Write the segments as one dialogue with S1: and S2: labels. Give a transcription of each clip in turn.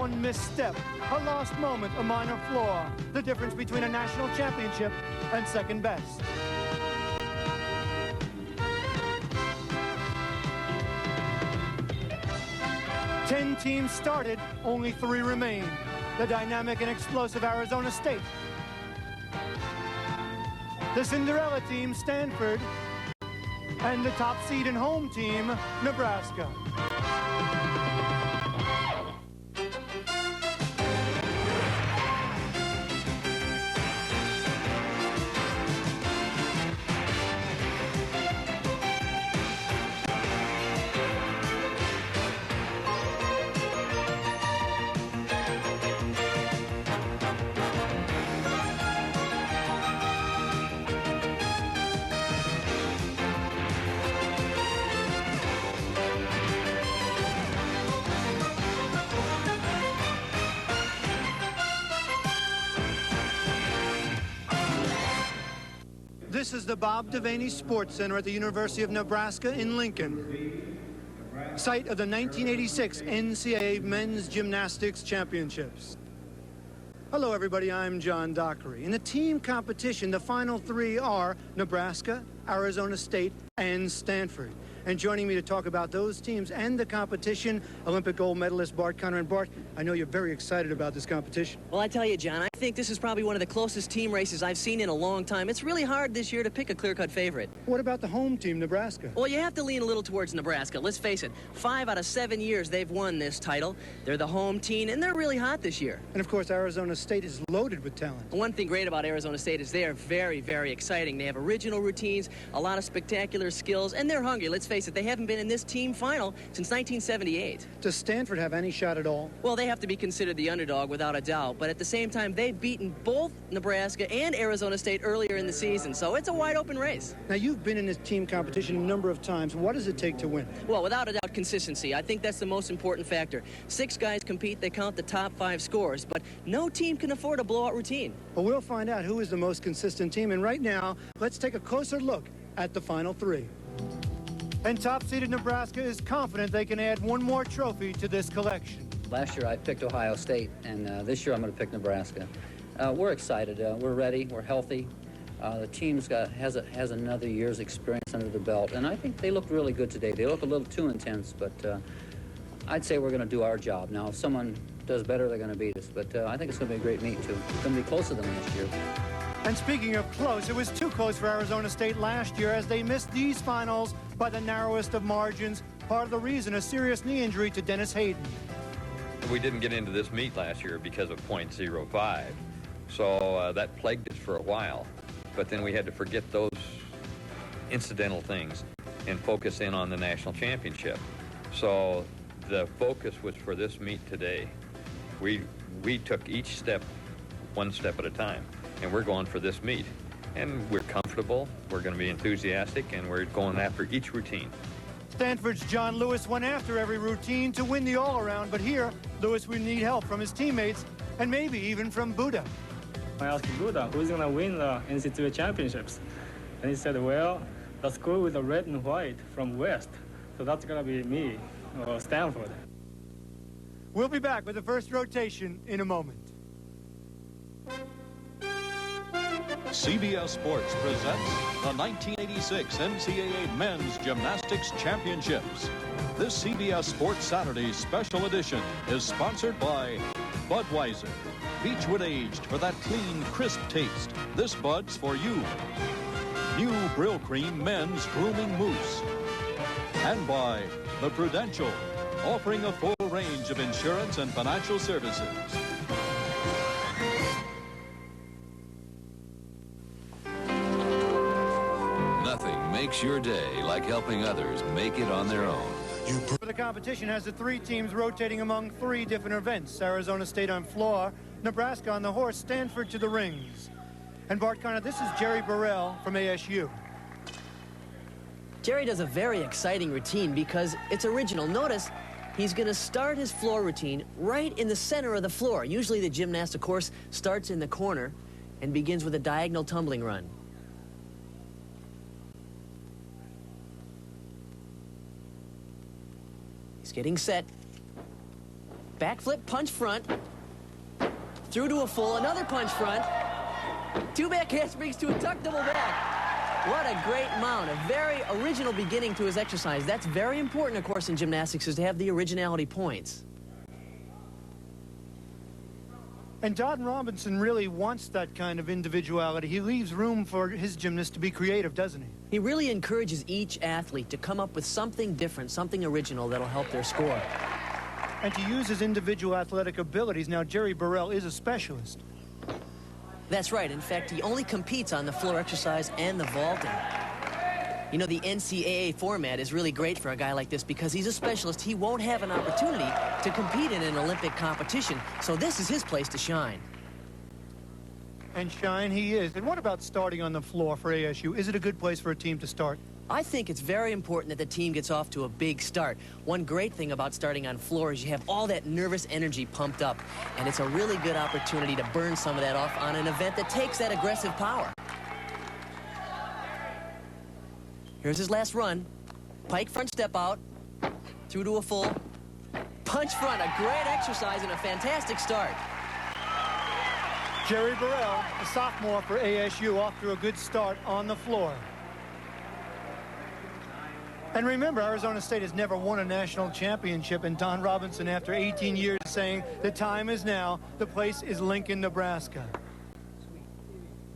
S1: one misstep, a lost moment, a minor flaw, the difference between a national championship and second best. Ten teams started, only 3 remain. The dynamic and explosive Arizona State, the Cinderella team, Stanford, and the top seed and home team, Nebraska. This is the Bob Devaney Sports Center at the University of Nebraska in Lincoln, site of the 1986 NCAA Men's Gymnastics Championships. Hello, everybody. I'm John Dockery. In the team competition, the final 3 are Nebraska, Arizona State, and Stanford. And joining me to talk about those teams and the competition, Olympic gold medalist Bart Conner. And Bart, I know you're very excited about this competition.
S2: Well, I tell you, John, I think this is probably one of the closest team races I've seen in a long time. It's really hard this year to pick a clear-cut favorite.
S1: What about the home team, Nebraska?
S2: Well, you have to lean a little towards Nebraska. Let's face it, 5 out of 7 years they've won this title. They're the home team, and they're really hot this year.
S1: And, of course, Arizona State is loaded with talent.
S2: One thing great about Arizona State is they are very, very exciting. They have original routines, a lot of spectacular skills, and they're hungry. Let's face it, they haven't been in this team final since 1978.
S1: Does Stanford have any shot at all?
S2: Well, they have to be considered the underdog without a doubt, but at the same time, they've beaten both Nebraska and Arizona State earlier in the season, so it's a wide-open race.
S1: Now, you've been in this team competition a number of times. What does it take to win?
S2: Well, without a doubt, consistency. I think that's the most important factor. 6 guys compete, they count the top 5 scores, but no team can afford a blowout routine.
S1: Well, we'll find out who is the most consistent team, and right now, let's take a closer look at the final 3. And top-seeded Nebraska is confident they can add one more trophy to this collection.
S3: Last year I picked Ohio State, and this year I'm going to pick Nebraska. We're excited. We're ready. We're healthy. The team's has another year's experience under the belt, and I think they look really good today. They look a little too intense, but I'd say we're going to do our job. Now, if someone does better, they're going to beat us, but I think it's going to be a great meet, too. It's going to be closer than last year.
S1: And speaking of close, it was too close for Arizona State last year as they missed these finals by the narrowest of margins. Part of the reason, a serious knee injury to Dennis Hayden.
S4: We didn't get into this meet last year because of .05, so that plagued us for a while. But then we had to forget those incidental things and focus in on the national championship. So the focus was for this meet today. We took each step, one step at a time, and we're going for this meet. And we're comfortable, we're going to be enthusiastic, and we're going after each routine.
S1: Stanford's John Lewis went after every routine to win the all-around, but here, Lewis would need help from his teammates and maybe even from Buddha.
S5: I asked Buddha, who's going to win the NCAA championships? And he said, well, the school with the red and white from West. So that's going to be me, or Stanford.
S1: We'll be back with the first rotation in a moment.
S6: CBS Sports presents the 1986 NCAA Men's Gymnastics Championships. This CBS Sports Saturday special edition is sponsored by Budweiser. Beechwood aged for that clean, crisp taste. This Bud's for you. New Brill Cream Men's Grooming Mousse. And by the Prudential, offering a full range of insurance and financial services.
S7: Nothing makes your day like helping others make it on their own.
S1: The competition has the 3 teams rotating among 3 different events. Arizona State on floor, Nebraska on the horse, Stanford to the rings. And Bart Conner, this is Jerry Burrell from ASU.
S2: Jerry does a very exciting routine because it's original. Notice he's going to start his floor routine right in the center of the floor. Usually the gymnast, of course, starts in the corner and begins with a diagonal tumbling run. He's getting set. Backflip, punch front. Through to a full, another punch front. Two back handsprings to a tuck double back. What a great mount. A very original beginning to his exercise. That's very important, of course, in gymnastics, is to have the originality points.
S1: And Don Robinson really wants that kind of individuality. He leaves room for his gymnasts to be creative, doesn't he?
S2: He really encourages each athlete to come up with something different, something original that'll help their score.
S1: And to use his individual athletic abilities. Now, Jerry Burrell is a specialist.
S2: That's right. In fact, he only competes on the floor exercise and the vaulting. You know, the NCAA format is really great for a guy like this because he's a specialist. He won't have an opportunity to compete in an Olympic competition, so this is his place to shine.
S1: And shine he is. And what about starting on the floor for ASU? Is it a good place for a team to start?
S2: I think it's very important that the team gets off to a big start. One great thing about starting on floor is you have all that nervous energy pumped up, and it's a really good opportunity to burn some of that off on an event that takes that aggressive power. Here's his last run. Pike front step out, through to a full. Punch front, a great exercise and a fantastic start.
S1: Jerry Burrell, a sophomore for ASU, off to a good start on the floor. And remember, Arizona State has never won a national championship, and Don Robinson, after 18 years, saying the time is now, the place is Lincoln, Nebraska.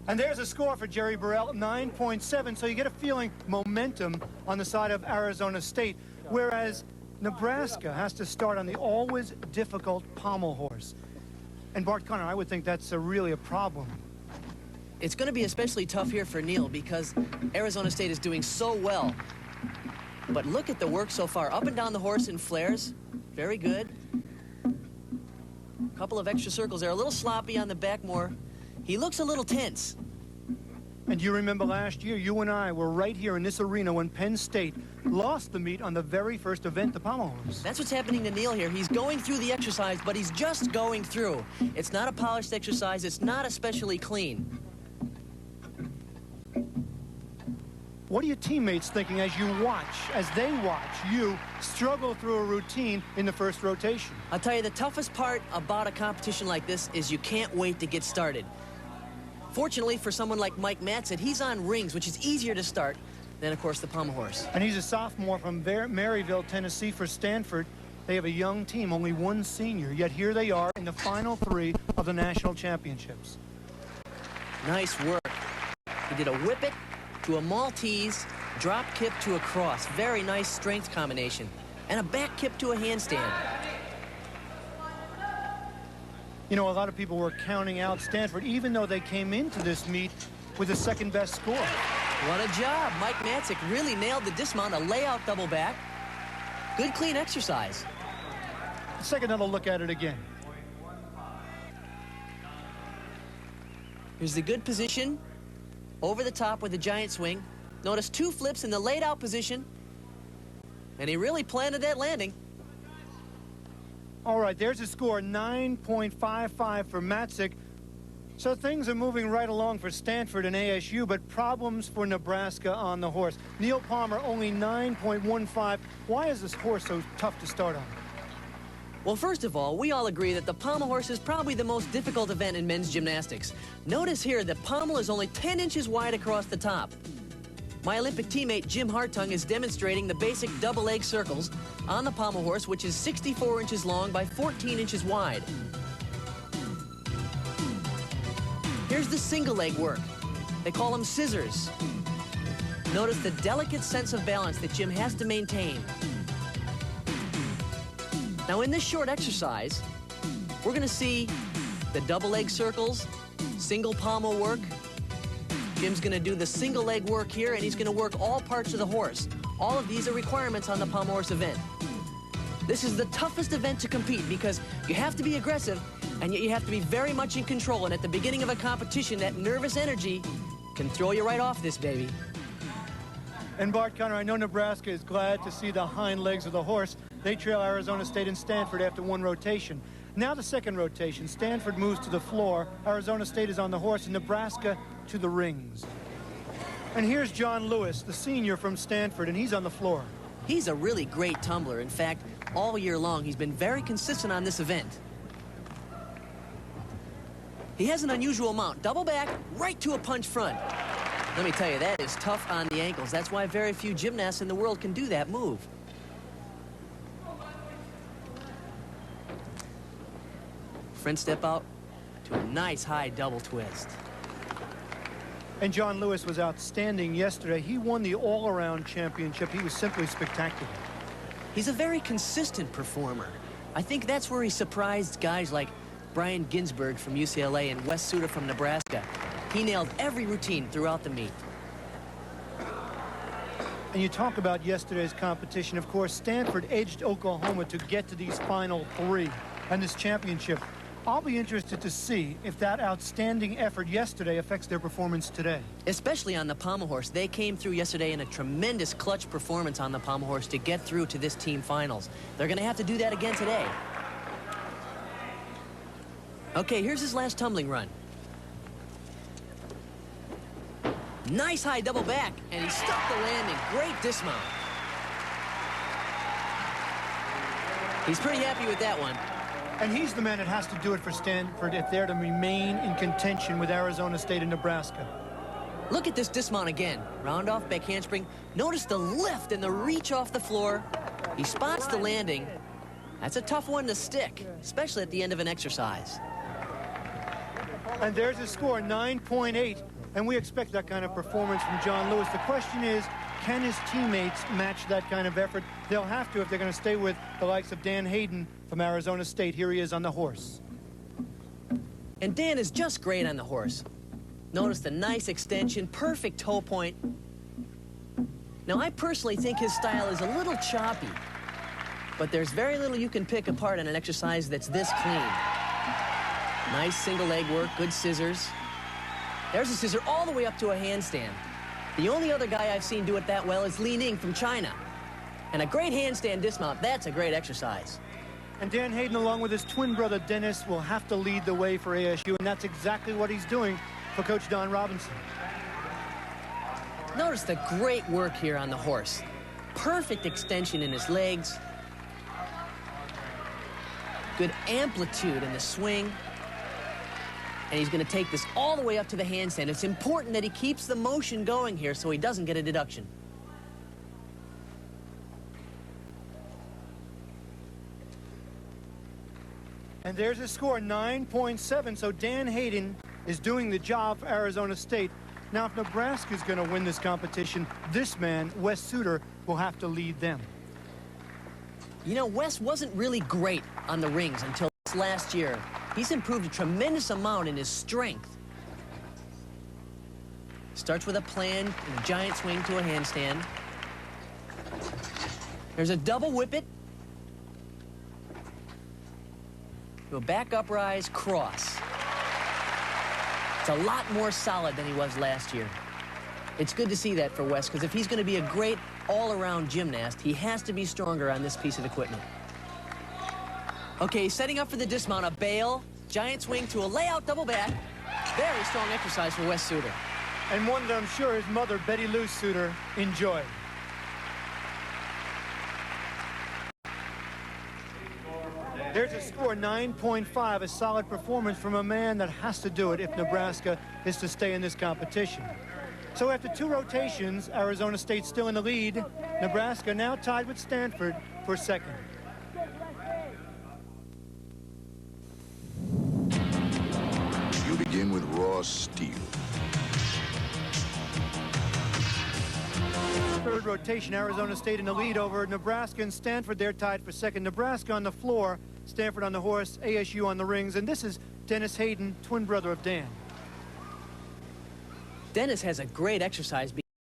S1: And there's a score for Jerry Burrell, 9.7, so you get a feeling momentum on the side of Arizona State, whereas Nebraska has to start on the always difficult pommel horse. And Bart Connor, I would think that's really a problem.
S2: It's going to be especially tough here for Neil because Arizona State is doing so well. But look at the work so far. Up and down the horse in flares. Very good. A couple of extra circles there. A little sloppy on the back more. He looks a little tense.
S1: And you remember last year, you and I were right here in this arena when Penn State lost the meet on the very first event, the pommel horse.
S2: That's what's happening to Neil here. He's going through the exercise, but he's just going through. It's not a polished exercise. It's not especially clean.
S1: What are your teammates thinking as you watch, as they watch you struggle through a routine in the first rotation?
S2: I'll tell you, the toughest part about a competition like this is you can't wait to get started. Fortunately for someone like Mike Matzik, he's on rings, which is easier to start than, of course, the pommel horse.
S1: And he's a sophomore from Maryville, Tennessee for Stanford. They have a young team, only one senior, yet here they are in the final three of the national championships.
S2: Nice work. He did a whippet to a Maltese, drop kip to a cross. Very nice strength combination. And a back kip to a handstand.
S1: You know, a lot of people were counting out Stanford, even though they came into this meet with the second best score.
S2: What a job. Mike Matzik really nailed the dismount, a layout double back. Good, clean exercise.
S1: Let's take another look at it again.
S2: Here's the good position. Over the top with a giant swing. Notice two flips in the laid out position. And he really planted that landing.
S1: All right, there's a score, 9.55 for Matzik. So things are moving right along for Stanford and ASU, but problems for Nebraska on the horse. Neil Palmer only 9.15. Why is this horse so tough to start on?
S2: Well, first of all, we all agree that the pommel horse is probably the most difficult event in men's gymnastics. Notice here that pommel is only 10 inches wide across the top. My Olympic teammate Jim Hartung is demonstrating the basic double leg circles on the pommel horse, which is 64 inches long by 14 inches wide. Here's the single leg work. They call them scissors. Notice the delicate sense of balance that Jim has to maintain. Now in this short exercise, we're going to see the double leg circles, single pommel work. Jim's going to do the single leg work here, and he's going to work all parts of the horse. All of these are requirements on the pommel horse event. This is the toughest event to compete because you have to be aggressive, and yet you have to be very much in control. And at the beginning of a competition, that nervous energy can throw you right off this baby.
S1: And Bart Connor, I know Nebraska is glad to see the hind legs of the horse. They trail Arizona State and Stanford after one rotation. Now the second rotation, Stanford moves to the floor, Arizona State is on the horse, and Nebraska to the rings. And here's John Lewis, the senior from Stanford, and he's on the floor.
S2: He's a really great tumbler. In fact, all year long, he's been very consistent on this event. He has an unusual mount. Double back, right to a punch front. Let me tell you, that is tough on the ankles. That's why very few gymnasts in the world can do that move. Front step out to a nice high double twist.
S1: And John Lewis was outstanding yesterday. He won the all-around championship. He was simply spectacular.
S2: He's a very consistent performer. I think that's where he surprised guys like Brian Ginsberg from UCLA and Wes Suter from Nebraska. He nailed every routine throughout the meet.
S1: And you talk about yesterday's competition. Of course, Stanford edged Oklahoma to get to these final three and this championship. I'll be interested to see if that outstanding effort yesterday affects their performance today.
S2: Especially on the pommel horse. They came through yesterday in a tremendous clutch performance on the pommel horse to get through to this team finals. They're going to have to do that again today. Okay, here's his last tumbling run. Nice high double back, and he stuck the landing. Great dismount. He's pretty happy with that one.
S1: And he's the man that has to do it for Stanford if they're to remain in contention with Arizona State and Nebraska.
S2: Look at this dismount again. Round off back handspring. Notice the lift and the reach off the floor. He spots the landing. That's a tough one to stick, especially at the end of an exercise.
S1: And there's his score, 9.8. And we expect that kind of performance from John Lewis. The question is, can his teammates match that kind of effort? They'll have to if they're going to stay with the likes of Dan Hayden from Arizona State. Here he is on the horse.
S2: And Dan is just great on the horse. Notice the nice extension, perfect toe point. Now, I personally think his style is a little choppy, but there's very little you can pick apart in an exercise that's this clean. Nice single leg work, good scissors. There's a scissor all the way up to a handstand. The only other guy I've seen do it that well is Li Ning from China. And a great handstand dismount, that's a great exercise.
S1: And Dan Hayden, along with his twin brother Dennis, will have to lead the way for ASU, and that's exactly what he's doing for Coach Don Robinson.
S2: Notice the great work here on the horse. Perfect extension in his legs. Good amplitude in the swing. And he's going to take this all the way up to the handstand. It's important that he keeps the motion going here so he doesn't get a deduction.
S1: And there's his score, 9.7. So Dan Hayden is doing the job for Arizona State. Now, if Nebraska is going to win this competition, this man, Wes Suter, will have to lead them.
S2: You know, Wes wasn't really great on the rings until this last year. He's improved a tremendous amount in his strength. Starts with a plan and a giant swing to a handstand. There's a double whip it. To a back uprise cross. It's a lot more solid than he was last year. It's good to see that for Wes, because if he's going to be a great all-around gymnast, he has to be stronger on this piece of equipment. Okay, setting up for the dismount, a bail, giant swing to a layout double back. Very strong exercise for Wes Suter.
S1: And one that I'm sure his mother, Betty Lou Suter, enjoyed. There's a score, 9.5, a solid performance from a man that has to do it if Nebraska is to stay in this competition. So after two rotations, Arizona State still in the lead. Nebraska now tied with Stanford for second.
S8: You begin with raw steel.
S1: Third rotation, Arizona State in the lead over Nebraska and Stanford. They're tied for second. Nebraska on the floor, Stanford on the horse, ASU on the rings. And this is Dennis Hayden, twin brother of Dan.
S2: Dennis has a great exercise.